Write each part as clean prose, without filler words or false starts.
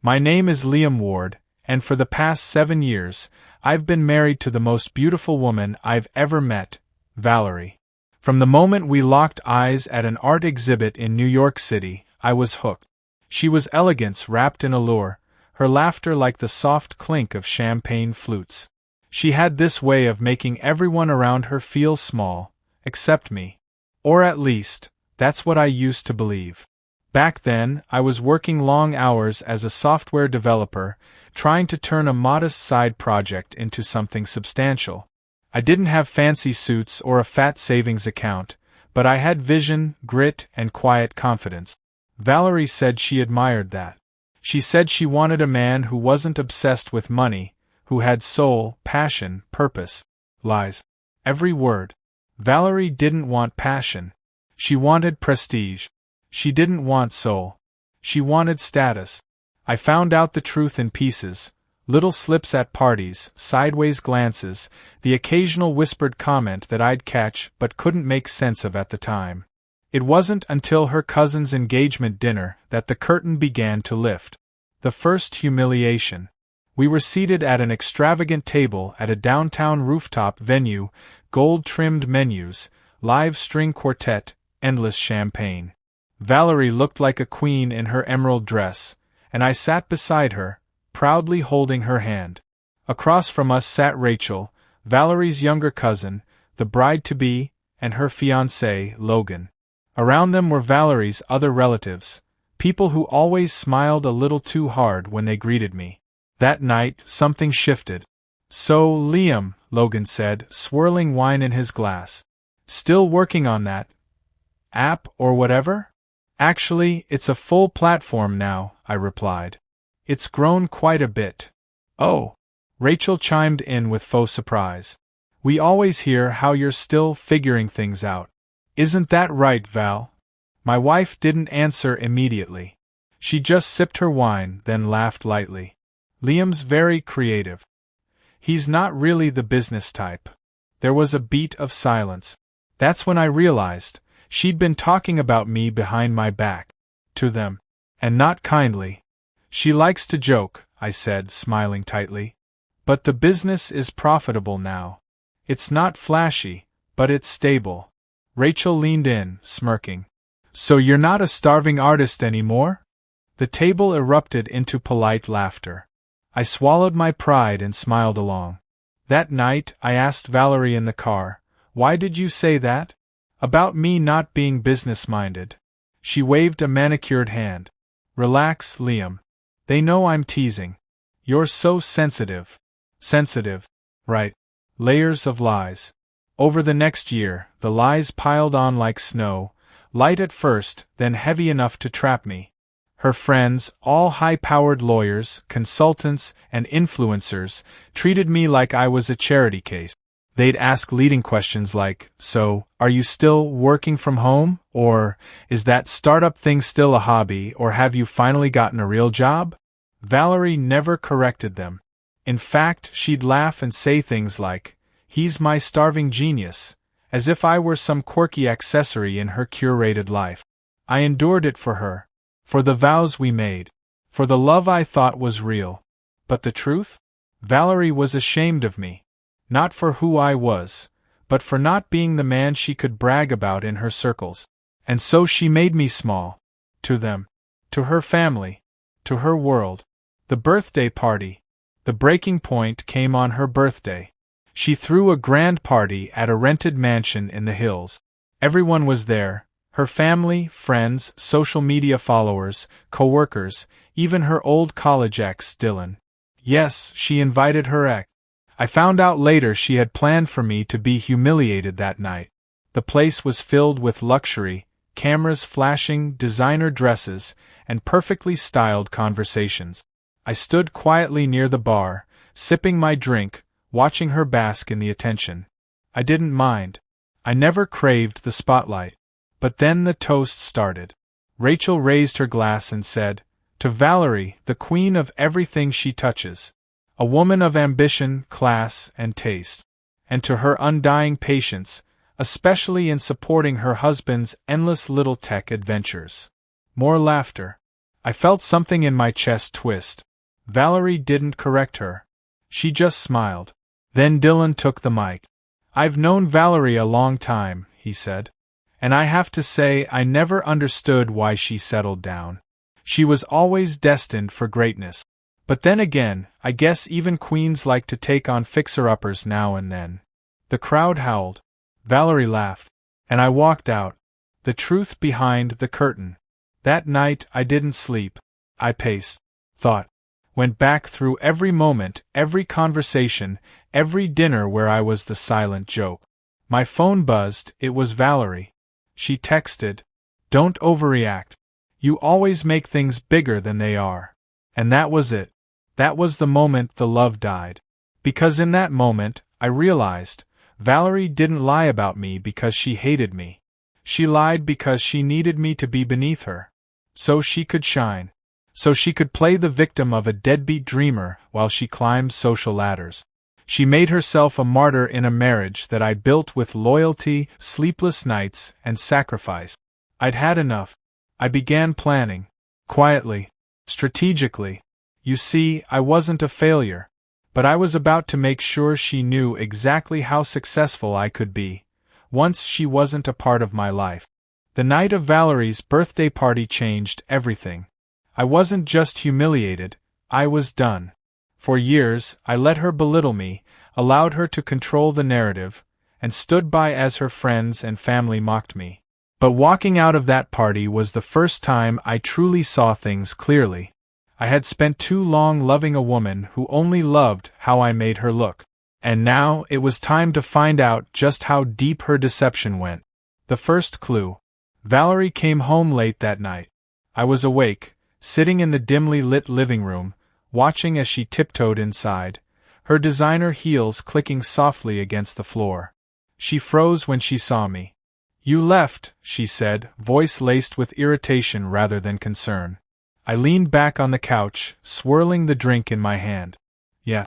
My name is Liam Ward, and for the past 7 years, I've been married to the most beautiful woman I've ever met, Valerie. From the moment we locked eyes at an art exhibit in New York City, I was hooked. She was elegance wrapped in allure, her laughter like the soft clink of champagne flutes. She had this way of making everyone around her feel small, except me. Or at least, that's what I used to believe. Back then, I was working long hours as a software developer, trying to turn a modest side project into something substantial. I didn't have fancy suits or a fat savings account, but I had vision, grit, and quiet confidence. Valerie said she admired that. She said she wanted a man who wasn't obsessed with money, who had soul, passion, purpose. Lies. Every word. Valerie didn't want passion. She wanted prestige. She didn't want soul. She wanted status. I found out the truth in pieces. Little slips at parties, sideways glances, the occasional whispered comment that I'd catch but couldn't make sense of at the time. It wasn't until her cousin's engagement dinner that the curtain began to lift. The first humiliation. We were seated at an extravagant table at a downtown rooftop venue, gold-trimmed menus, live string quartet, endless champagne. Valerie looked like a queen in her emerald dress, and I sat beside her, proudly holding her hand. Across from us sat Rachel, Valerie's younger cousin, the bride-to-be, and her fiancé, Logan. Around them were Valerie's other relatives, people who always smiled a little too hard when they greeted me. That night, something shifted. "So, Liam," Logan said, swirling wine in his glass. "Still working on that app or whatever?" "Actually, it's a full platform now," I replied. "It's grown quite a bit." "Oh," Rachel chimed in with faux surprise. "We always hear how you're still figuring things out. Isn't that right, Val?" My wife didn't answer immediately. She just sipped her wine, then laughed lightly. "Liam's very creative. He's not really the business type." There was a beat of silence. That's when I realized she'd been talking about me behind my back. To them. And not kindly. "She likes to joke," I said, smiling tightly. "But the business is profitable now. It's not flashy, but it's stable." Rachel leaned in, smirking. "So you're not a starving artist anymore?" The table erupted into polite laughter. I swallowed my pride and smiled along. That night, I asked Valerie in the car, "Why did you say that? About me not being business-minded?" She waved a manicured hand. "Relax, Liam. They know I'm teasing. You're so sensitive." "Sensitive. Right. Layers of lies." Over the next year, the lies piled on like snow, light at first, then heavy enough to trap me. Her friends, all high-powered lawyers, consultants, and influencers, treated me like I was a charity case. They'd ask leading questions like, "So, are you still working from home? Or, is that startup thing still a hobby? Or have you finally gotten a real job?" Valerie never corrected them. In fact, she'd laugh and say things like, "He's my starving genius," as if I were some quirky accessory in her curated life. I endured it for her. For the vows we made. For the love I thought was real. But the truth? Valerie was ashamed of me. Not for who I was, but for not being the man she could brag about in her circles. And so she made me small. To them. To her family. To her world. The birthday party. The breaking point came on her birthday. She threw a grand party at a rented mansion in the hills. Everyone was there. Her family, friends, social media followers, co-workers, even her old college ex, Dylan. Yes, she invited her ex. I found out later she had planned for me to be humiliated that night. The place was filled with luxury, cameras flashing, designer dresses, and perfectly styled conversations. I stood quietly near the bar, sipping my drink, watching her bask in the attention. I didn't mind. I never craved the spotlight. But then the toast started. Rachel raised her glass and said, "To Valerie, the queen of everything she touches. A woman of ambition, class, and taste. And to her undying patience, especially in supporting her husband's endless little tech adventures." More laughter. I felt something in my chest twist. Valerie didn't correct her. She just smiled. Then Dylan took the mic. "I've known Valerie a long time," he said. "And I have to say I never understood why she settled down. She was always destined for greatness. But then again, I guess even queens like to take on fixer-uppers now and then." The crowd howled. Valerie laughed. And I walked out. The truth behind the curtain. That night I didn't sleep. I paced. Thought. Went back through every moment, every conversation, every dinner where I was the silent joke. My phone buzzed. It was Valerie. She texted, "Don't overreact. You always make things bigger than they are." And that was it. That was the moment the love died. Because in that moment, I realized, Valerie didn't lie about me because she hated me. She lied because she needed me to be beneath her. So she could shine. So she could play the victim of a deadbeat dreamer while she climbed social ladders. She made herself a martyr in a marriage that I built with loyalty, sleepless nights, and sacrifice. I'd had enough. I began planning. Quietly. Strategically. You see, I wasn't a failure. But I was about to make sure she knew exactly how successful I could be, once she wasn't a part of my life. The night of Valerie's birthday party changed everything. I wasn't just humiliated, I was done. For years, I let her belittle me, allowed her to control the narrative, and stood by as her friends and family mocked me. But walking out of that party was the first time I truly saw things clearly. I had spent too long loving a woman who only loved how I made her look. And now it was time to find out just how deep her deception went. The first clue. Valerie came home late that night. I was awake, sitting in the dimly lit living room, watching as she tiptoed inside, her designer heels clicking softly against the floor. She froze when she saw me. "You left," she said, voice laced with irritation rather than concern. I leaned back on the couch, swirling the drink in my hand. Yeah.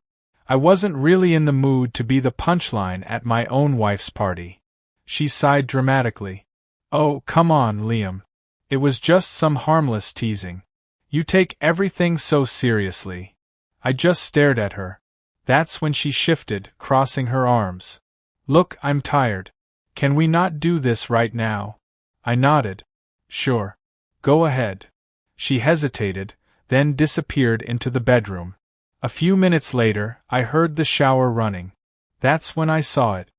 I wasn't really in the mood to be the punchline at my own wife's party. She sighed dramatically. "Oh, come on, Liam. It was just some harmless teasing. You take everything so seriously." I just stared at her. That's when she shifted, crossing her arms. "Look, I'm tired. Can we not do this right now?" I nodded. "Sure. Go ahead." She hesitated, then disappeared into the bedroom. A few minutes later, I heard the shower running. That's when I saw it.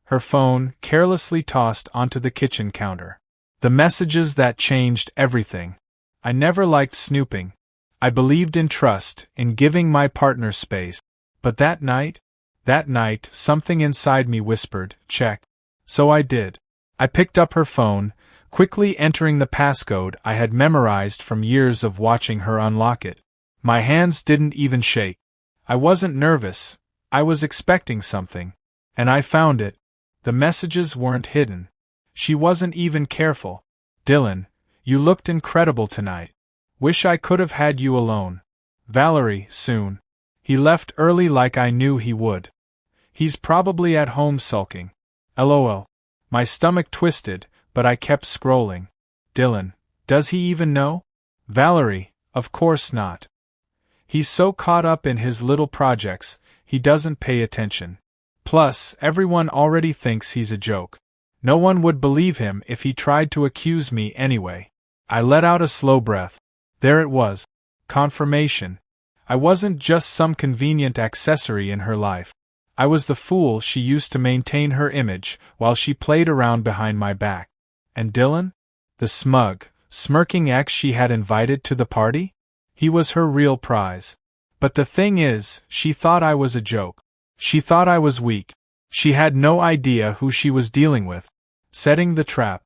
Her phone, carelessly tossed onto the kitchen counter. The messages that changed everything. I never liked snooping. I believed in trust, in giving my partner space. But that night, something inside me whispered, check. So I did. I picked up her phone, quickly entering the passcode I had memorized from years of watching her unlock it. My hands didn't even shake. I wasn't nervous, I was expecting something. And I found it. The messages weren't hidden. She wasn't even careful. "Dylan, you looked incredible tonight. Wish I could have had you alone. Valerie, soon. He left early like I knew he would. He's probably at home sulking. LOL. My stomach twisted, but I kept scrolling. Dylan, does he even know? Valerie, of course not. He's so caught up in his little projects, he doesn't pay attention. Plus, everyone already thinks he's a joke. No one would believe him if he tried to accuse me anyway." I let out a slow breath. There it was. Confirmation. I wasn't just some convenient accessory in her life. I was the fool she used to maintain her image while she played around behind my back. And Dylan? The smug, smirking ex she had invited to the party? He was her real prize. But the thing is, she thought I was a joke. She thought I was weak. She had no idea who she was dealing with. Setting the trap.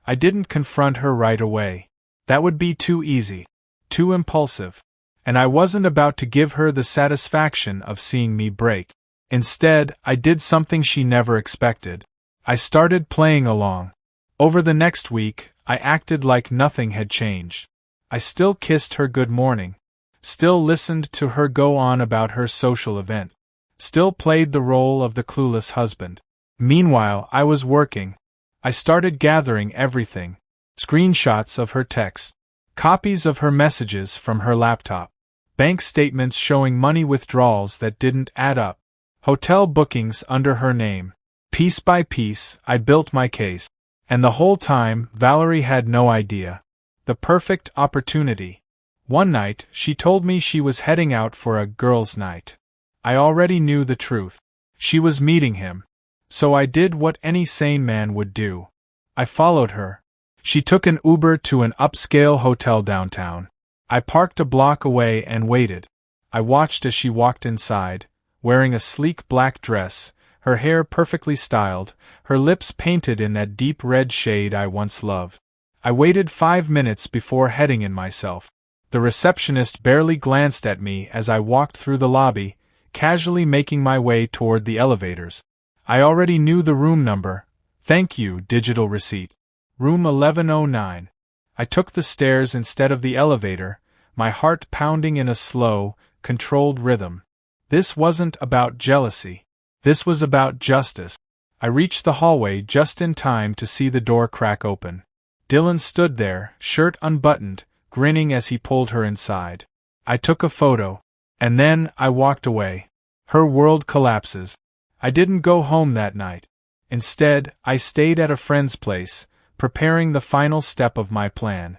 I didn't confront her right away. That would be too easy. Too impulsive. And I wasn't about to give her the satisfaction of seeing me break. Instead, I did something she never expected. I started playing along. Over the next week, I acted like nothing had changed. I still kissed her good morning. Still listened to her go on about her social event. Still played the role of the clueless husband. Meanwhile, I was working. I started gathering everything. Screenshots of her texts. Copies of her messages from her laptop. Bank statements showing money withdrawals that didn't add up. Hotel bookings under her name. Piece by piece, I built my case. And the whole time, Valerie had no idea. The perfect opportunity. One night, she told me she was heading out for a girls' night. I already knew the truth. She was meeting him. So I did what any sane man would do. I followed her. She took an Uber to an upscale hotel downtown. I parked a block away and waited. I watched as she walked inside, wearing a sleek black dress, her hair perfectly styled, her lips painted in that deep red shade I once loved. I waited 5 minutes before heading in myself. The receptionist barely glanced at me as I walked through the lobby, casually making my way toward the elevators. I already knew the room number. Thank you, digital receipt. Room 1109. I took the stairs instead of the elevator, my heart pounding in a slow, controlled rhythm. This wasn't about jealousy. This was about justice. I reached the hallway just in time to see the door crack open. Dylan stood there, shirt unbuttoned, grinning as he pulled her inside. I took a photo. And then I walked away. Her world collapses. I didn't go home that night. Instead, I stayed at a friend's place, preparing the final step of my plan.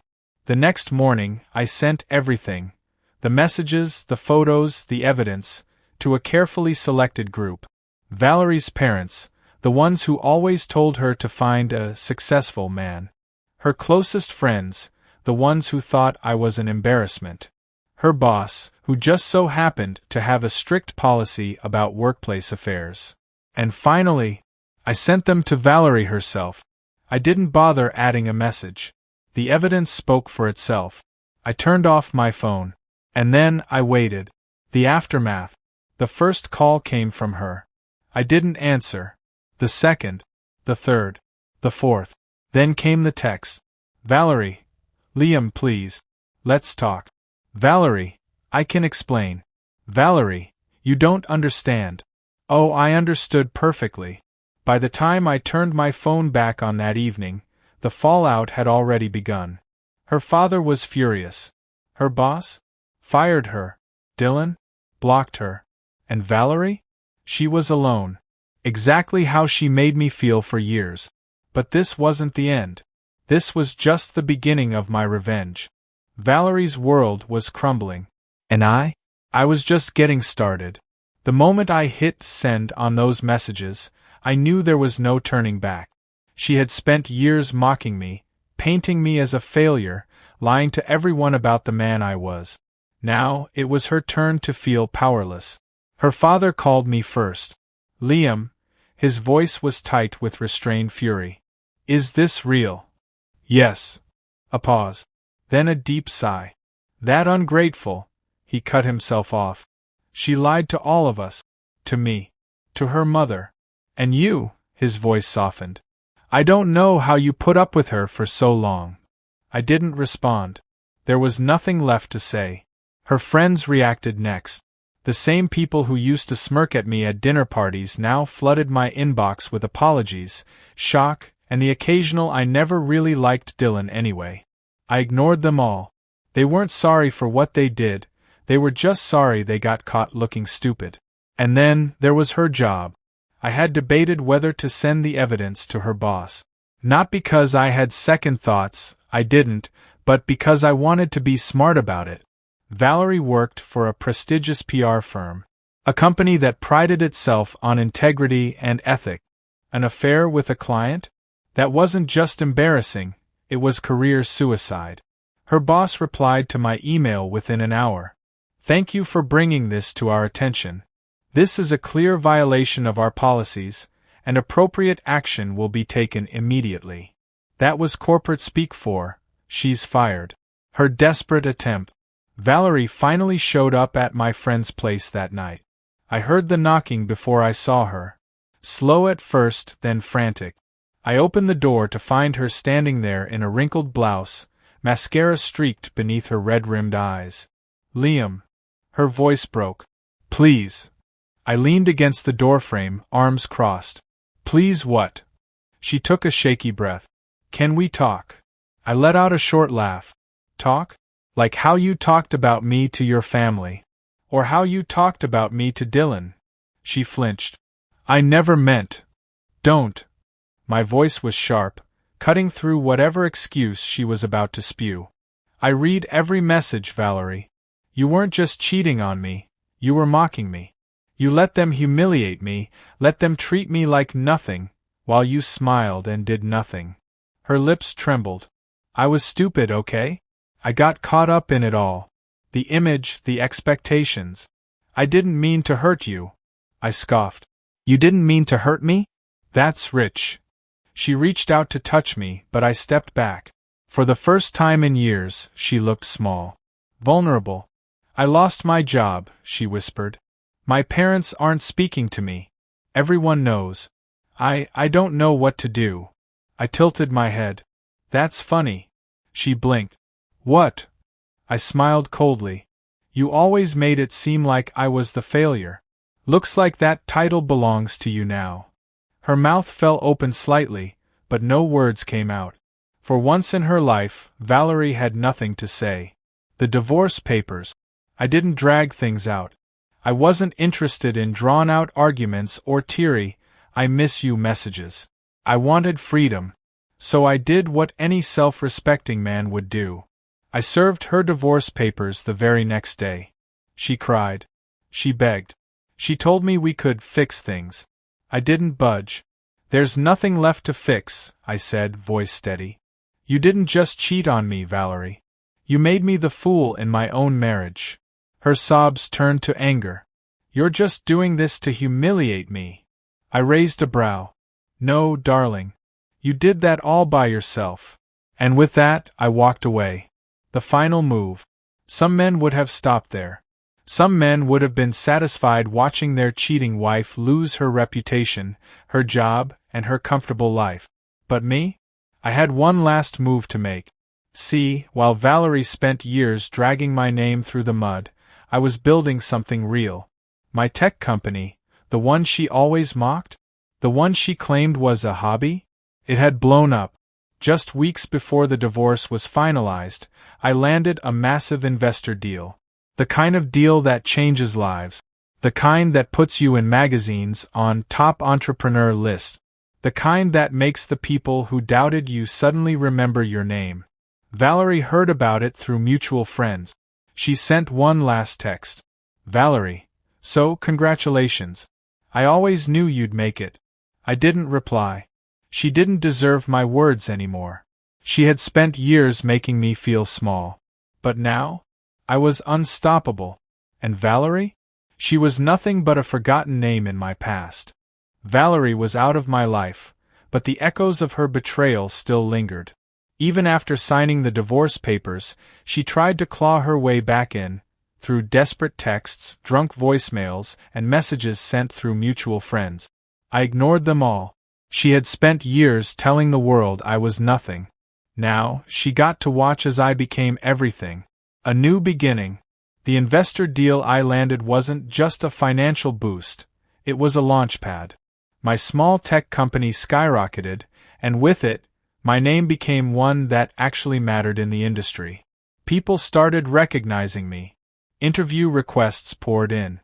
The next morning, I sent everything, the messages, the photos, the evidence, to a carefully selected group. Valerie's parents, the ones who always told her to find a successful man. Her closest friends, the ones who thought I was an embarrassment. Her boss, who just so happened to have a strict policy about workplace affairs. And finally, I sent them to Valerie herself. I didn't bother adding a message. The evidence spoke for itself. I turned off my phone. And then I waited. The aftermath. The first call came from her. I didn't answer. The second. The third. The fourth. Then came the text. Valerie. Liam, please. Let's talk. Valerie. I can explain. Valerie. You don't understand. Oh, I understood perfectly. By the time I turned my phone back on that evening, the fallout had already begun. Her father was furious. Her boss? Fired her. Dylan? Blocked her. And Valerie? She was alone. Exactly how she made me feel for years. But this wasn't the end. This was just the beginning of my revenge. Valerie's world was crumbling. And I was just getting started. The moment I hit send on those messages, I knew there was no turning back. She had spent years mocking me, painting me as a failure, lying to everyone about the man I was. Now, it was her turn to feel powerless. Her father called me first. Liam. His voice was tight with restrained fury. Is this real? Yes. A pause. Then a deep sigh. That ungrateful. He cut himself off. She lied to all of us. To me. To her mother. And you, his voice softened. I don't know how you put up with her for so long. I didn't respond. There was nothing left to say. Her friends reacted next. The same people who used to smirk at me at dinner parties now flooded my inbox with apologies, shock, and the occasional I never really liked Dylan anyway. I ignored them all. They weren't sorry for what they did, they were just sorry they got caught looking stupid. And then, there was her job. I had debated whether to send the evidence to her boss. Not because I had second thoughts, I didn't, but because I wanted to be smart about it. Valerie worked for a prestigious PR firm, a company that prided itself on integrity and ethic. An affair with a client? That wasn't just embarrassing, it was career suicide. Her boss replied to my email within an hour. Thank you for bringing this to our attention. This is a clear violation of our policies, and appropriate action will be taken immediately. That was corporate speak for, she's fired. Her desperate attempt. Valerie finally showed up at my friend's place that night. I heard the knocking before I saw her. Slow at first, then frantic. I opened the door to find her standing there in a wrinkled blouse, mascara streaked beneath her red-rimmed eyes. Liam. Her voice broke. Please. I leaned against the doorframe, arms crossed. Please what? She took a shaky breath. Can we talk? I let out a short laugh. talk? Like how you talked about me to your family. Or how you talked about me to Dylan. She flinched. I never meant. Don't. My voice was sharp, cutting through whatever excuse she was about to spew. I read every message, Valerie. You weren't just cheating on me, you were mocking me. You let them humiliate me, let them treat me like nothing, while you smiled and did nothing. Her lips trembled. I was stupid, okay? I got caught up in it all. The image, the expectations. I didn't mean to hurt you. I scoffed. You didn't mean to hurt me? That's rich. She reached out to touch me, but I stepped back. For the first time in years, she looked small. Vulnerable. I lost my job, she whispered. My parents aren't speaking to me. Everyone knows. I don't know what to do. I tilted my head. That's funny. She blinked. What? I smiled coldly. You always made it seem like I was the failure. Looks like that title belongs to you now. Her mouth fell open slightly, but no words came out. For once in her life, Valerie had nothing to say. The divorce papers. I didn't drag things out. I wasn't interested in drawn-out arguments or teary, I miss you messages. I wanted freedom. So I did what any self-respecting man would do. I served her divorce papers the very next day. She cried. She begged. She told me we could fix things. I didn't budge. There's nothing left to fix, I said, voice steady. You didn't just cheat on me, Valerie. You made me the fool in my own marriage. Her sobs turned to anger. You're just doing this to humiliate me. I raised a brow. No, darling. You did that all by yourself. And with that, I walked away. The final move. Some men would have stopped there. Some men would have been satisfied watching their cheating wife lose her reputation, her job, and her comfortable life. But me? I had one last move to make. See, while Valerie spent years dragging my name through the mud, I was building something real. My tech company, the one she always mocked? The one she claimed was a hobby? It had blown up. Just weeks before the divorce was finalized, I landed a massive investor deal. The kind of deal that changes lives. The kind that puts you in magazines on top entrepreneur lists. The kind that makes the people who doubted you suddenly remember your name. Valerie heard about it through mutual friends. She sent one last text. Valerie, so congratulations. I always knew you'd make it. I didn't reply. She didn't deserve my words anymore. She had spent years making me feel small. But now? I was unstoppable. And Valerie? She was nothing but a forgotten name in my past. Valerie was out of my life, but the echoes of her betrayal still lingered. Even after signing the divorce papers, she tried to claw her way back in, through desperate texts, drunk voicemails, and messages sent through mutual friends. I ignored them all. She had spent years telling the world I was nothing. Now, she got to watch as I became everything. A new beginning. The investor deal I landed wasn't just a financial boost, it was a launchpad. My small tech company skyrocketed, and with it, my name became one that actually mattered in the industry. People started recognizing me. Interview requests poured in.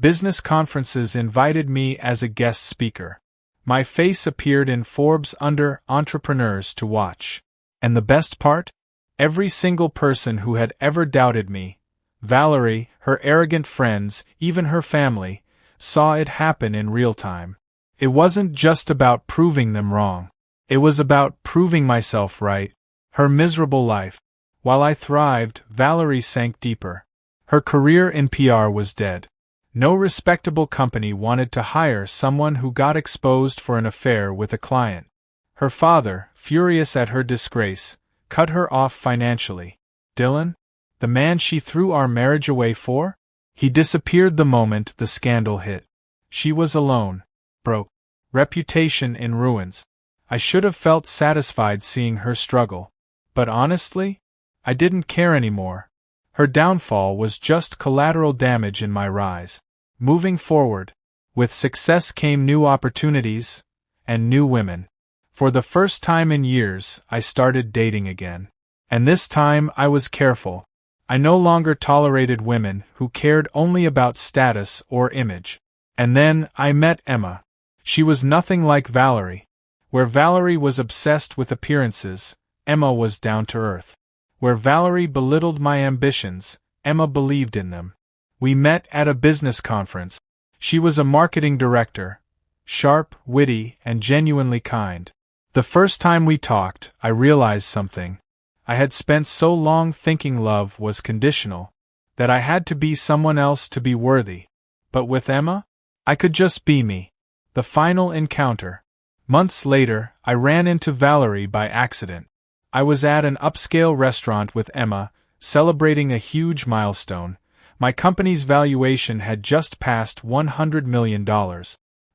Business conferences invited me as a guest speaker. My face appeared in Forbes under Entrepreneurs to Watch. And the best part? Every single person who had ever doubted me, Valerie, her arrogant friends, even her family, saw it happen in real time. It wasn't just about proving them wrong. It was about proving myself right. Her miserable life. While I thrived, Valerie sank deeper. Her career in PR was dead. No respectable company wanted to hire someone who got exposed for an affair with a client. Her father, furious at her disgrace, cut her off financially. Dylan? The man she threw our marriage away for? He disappeared the moment the scandal hit. She was alone. Broke. Reputation in ruins. I should have felt satisfied seeing her struggle. But honestly, I didn't care anymore. Her downfall was just collateral damage in my rise. Moving forward, with success came new opportunities, and new women. For the first time in years, I started dating again. And this time I was careful. I no longer tolerated women who cared only about status or image. And then I met Emma. She was nothing like Valerie. Where Valerie was obsessed with appearances, Emma was down to earth. Where Valerie belittled my ambitions, Emma believed in them. We met at a business conference. She was a marketing director, sharp, witty, and genuinely kind. The first time we talked, I realized something. I had spent so long thinking love was conditional, that I had to be someone else to be worthy. But with Emma, I could just be me. The final encounter. Months later, I ran into Valerie by accident. I was at an upscale restaurant with Emma, celebrating a huge milestone. My company's valuation had just passed $100 million.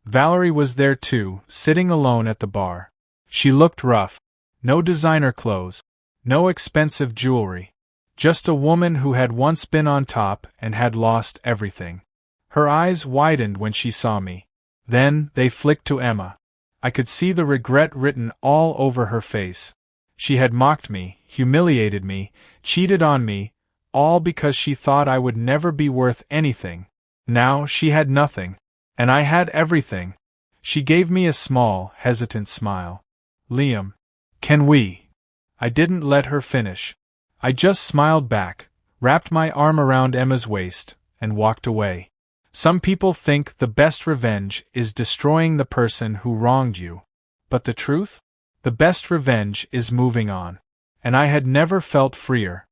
Valerie was there too, sitting alone at the bar. She looked rough. No designer clothes. No expensive jewelry. Just a woman who had once been on top and had lost everything. Her eyes widened when she saw me. Then they flicked to Emma. I could see the regret written all over her face. She had mocked me, humiliated me, cheated on me, all because she thought I would never be worth anything. Now she had nothing. And I had everything. She gave me a small, hesitant smile. Liam, can we? I didn't let her finish. I just smiled back, wrapped my arm around Emma's waist, and walked away. Some people think the best revenge is destroying the person who wronged you. But the truth? The best revenge is moving on. And I had never felt freer.